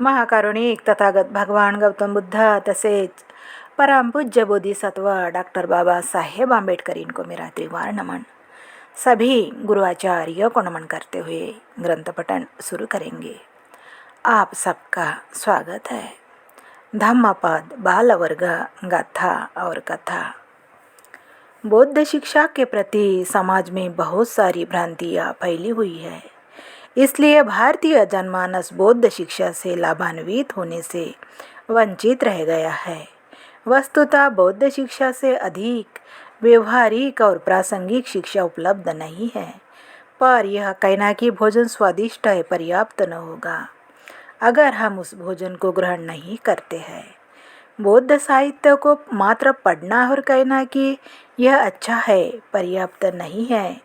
महाकारुणिक तथागत भगवान गौतम बुद्ध तसेच परमपूज्य बोधिसत्व डॉक्टर बाबासाहेब आंबेडकर इनको मेरा त्रिवार नमन। सभी गुरुआचार्यों को नमन करते हुए ग्रंथ पठन शुरू करेंगे। आप सबका स्वागत है। धम्मपद बाल वर्ग गाथा और कथा। बौद्ध शिक्षा के प्रति समाज में बहुत सारी भ्रांतियाँ फैली हुई है, इसलिए भारतीय जनमानस बौद्ध शिक्षा से लाभान्वित होने से वंचित रह गया है। वस्तुतः बौद्ध शिक्षा से अधिक व्यवहारिक और प्रासंगिक शिक्षा उपलब्ध नहीं है, पर यह कहना कि भोजन स्वादिष्ट है पर्याप्त न होगा अगर हम उस भोजन को ग्रहण नहीं करते हैं। बौद्ध साहित्य को मात्र पढ़ना और कहना कि यह अच्छा है पर्याप्त नहीं है।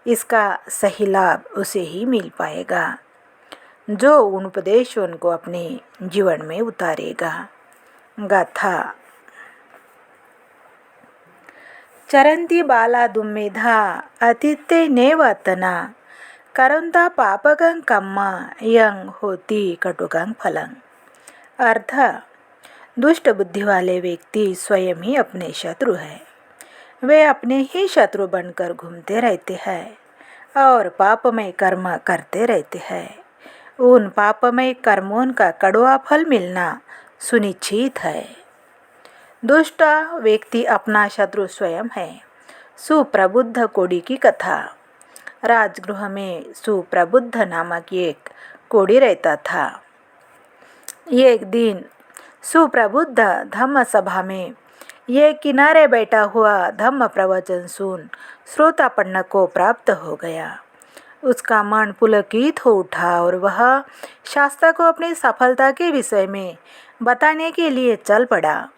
इसका सही लाभ उसे ही मिल पाएगा जो उन उपदेशों को अपने जीवन में उतारेगा। गाथा। चरंती बाला दुम्मेधा अतिथ्य नेवतना करंता पापकं कम्मा यंग होती कटुकं फलं। अर्थ, दुष्ट बुद्धि वाले व्यक्ति स्वयं ही अपने शत्रु है। वे अपने ही शत्रु बनकर घूमते रहते हैं और पापमय कर्म करते रहते हैं। उन पापमय कर्मों का कड़वा फल मिलना सुनिश्चित है। दुष्ट व्यक्ति अपना शत्रु स्वयं है। सुप्रबुद्ध कोड़ी की कथा। राजगृह में सुप्रबुद्ध नामक एक कोड़ी रहता था। एक दिन सुप्रबुद्ध धम्म सभा में ये किनारे बैठा हुआ धम्म प्रवचन सुन श्रोतापन्न को प्राप्त हो गया। उसका मन पुलकित हो उठा और वह शास्त्र को अपनी सफलता के विषय में बताने के लिए चल पड़ा।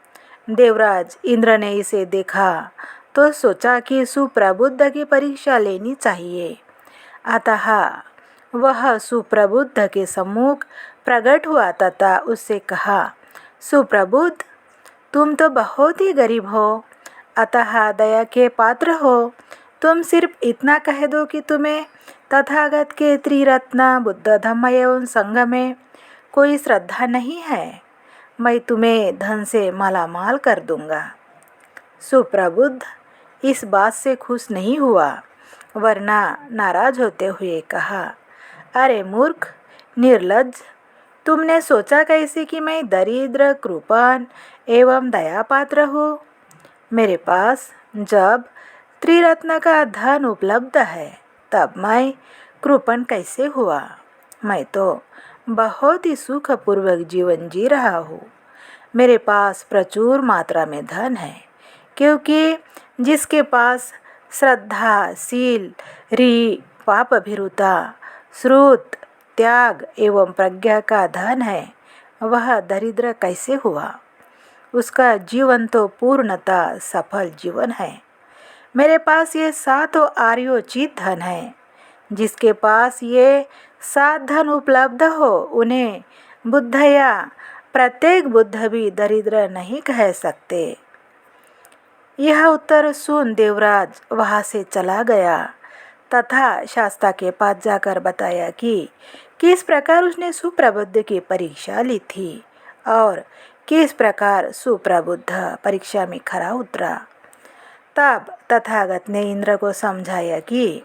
देवराज इंद्र ने इसे देखा तो सोचा कि सुप्रबुद्ध की परीक्षा लेनी चाहिए। अतः वह सुप्रबुद्ध के सम्मुख प्रकट हुआ तथा उससे कहा, सुप्रबुद्ध, तुम तो बहुत ही गरीब हो, अतः दया के पात्र हो। तुम सिर्फ इतना कह दो कि तुम्हें तथागत के त्रिरत्न बुद्ध धम्म एवं संघ में कोई श्रद्धा नहीं है, मैं तुम्हें धन से मालामाल कर दूंगा। सुप्रबुद्ध इस बात से खुश नहीं हुआ, वरना नाराज होते हुए कहा, अरे मूर्ख, निर्लज्ज, तुमने सोचा कैसे कि मैं दरिद्र, कृपण एवं दयापात्र हूँ? मेरे पास जब त्रिरत्न का धन उपलब्ध है तब मैं कृपण कैसे हुआ? मैं तो बहुत ही सुखपूर्वक जीवन जी रहा हूँ। मेरे पास प्रचुर मात्रा में धन है, क्योंकि जिसके पास श्रद्धा, शील, री, पाप भीरुता, श्रुत, त्याग एवं प्रज्ञा का धन है, वह दरिद्र कैसे हुआ? उसका जीवन तो पूर्णतः सफल जीवन है। मेरे पास ये 7 आर्योचित धन है। जिसके पास ये 7 धन उपलब्ध हो उन्हें बुद्ध या प्रत्येक बुद्ध भी दरिद्र नहीं कह सकते। यह उत्तर सुन देवराज वहाँ से चला गया तथा शास्ता के पास जाकर बताया कि किस प्रकार उसने सुप्रबुद्ध की परीक्षा ली थी और किस प्रकार सुप्रबुद्ध परीक्षा में खरा उतरा। तब तथागत ने इंद्र को समझाया कि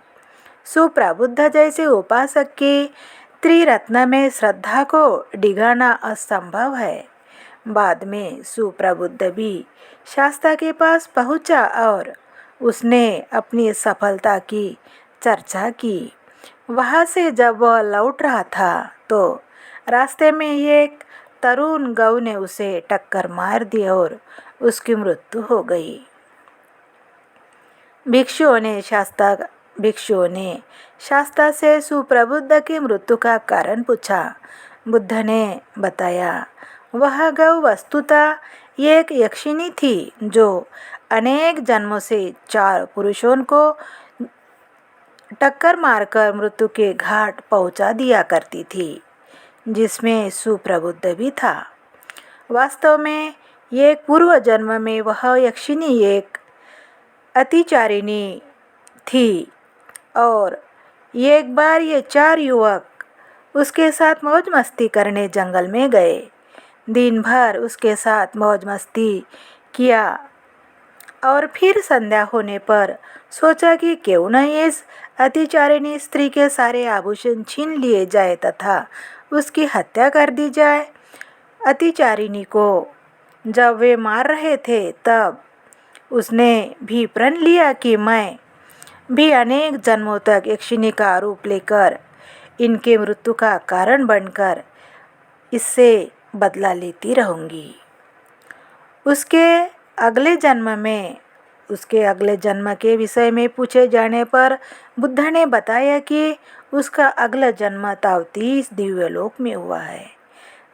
सुप्रबुद्ध जैसे उपासक की त्रिरत्न में श्रद्धा को डिगाना असंभव है। बाद में सुप्रबुद्ध भी शास्ता के पास पहुंचा और उसने अपनी सफलता की चर्चा की। वहाँ से जब वह लौट रहा था तो रास्ते में एक तरुण गौ ने उसे टक्कर मार दी और उसकी मृत्यु हो गई। भिक्षुओं ने शास्ता से सुप्रबुद्ध की मृत्यु का कारण पूछा। बुद्ध ने बताया, वह गौ वस्तुतः एक यक्षिणी थी जो अनेक जन्मों से 4 पुरुषों को टक्कर मारकर मृत्यु के घाट पहुंचा दिया करती थी, जिसमें सुप्रबुद्ध भी था। वास्तव में एक पूर्व जन्म में वह यक्षिणी एक अतिचारिणी थी और एक बार ये 4 युवक उसके साथ मौज मस्ती करने जंगल में गए। दिन भर उसके साथ मौज मस्ती किया और फिर संध्या होने पर सोचा कि क्यों न इस अतिचारिणी स्त्री के सारे आभूषण छीन लिए जाए तथा उसकी हत्या कर दी जाए। अतिचारिणी को जब वे मार रहे थे तब उसने भी प्रण लिया कि मैं भी अनेक जन्मों तक यक्षिणी का रूप लेकर इनके मृत्यु का कारण बनकर इससे बदला लेती रहूँगी। उसके अगले जन्म के विषय में पूछे जाने पर बुद्ध ने बताया कि उसका अगला जन्म तावतीस दिव्यलोक में हुआ है।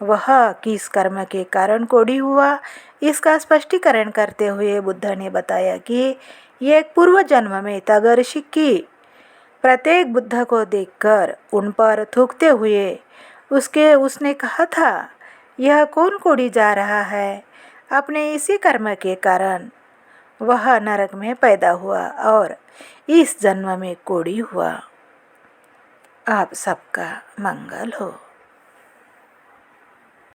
वह किस कर्म के कारण कोढ़ी हुआ, इसका स्पष्टीकरण करते हुए बुद्ध ने बताया कि एक पूर्व जन्म में तगर ऋषि प्रत्येक बुद्ध को देखकर उन पर थूकते हुए उसने कहा था, यह कौन कोढ़ी जा रहा है। अपने इसी कर्म के कारण वह नरक में पैदा हुआ और इस जन्म में कोढ़ी हुआ। आप सबका मंगल हो।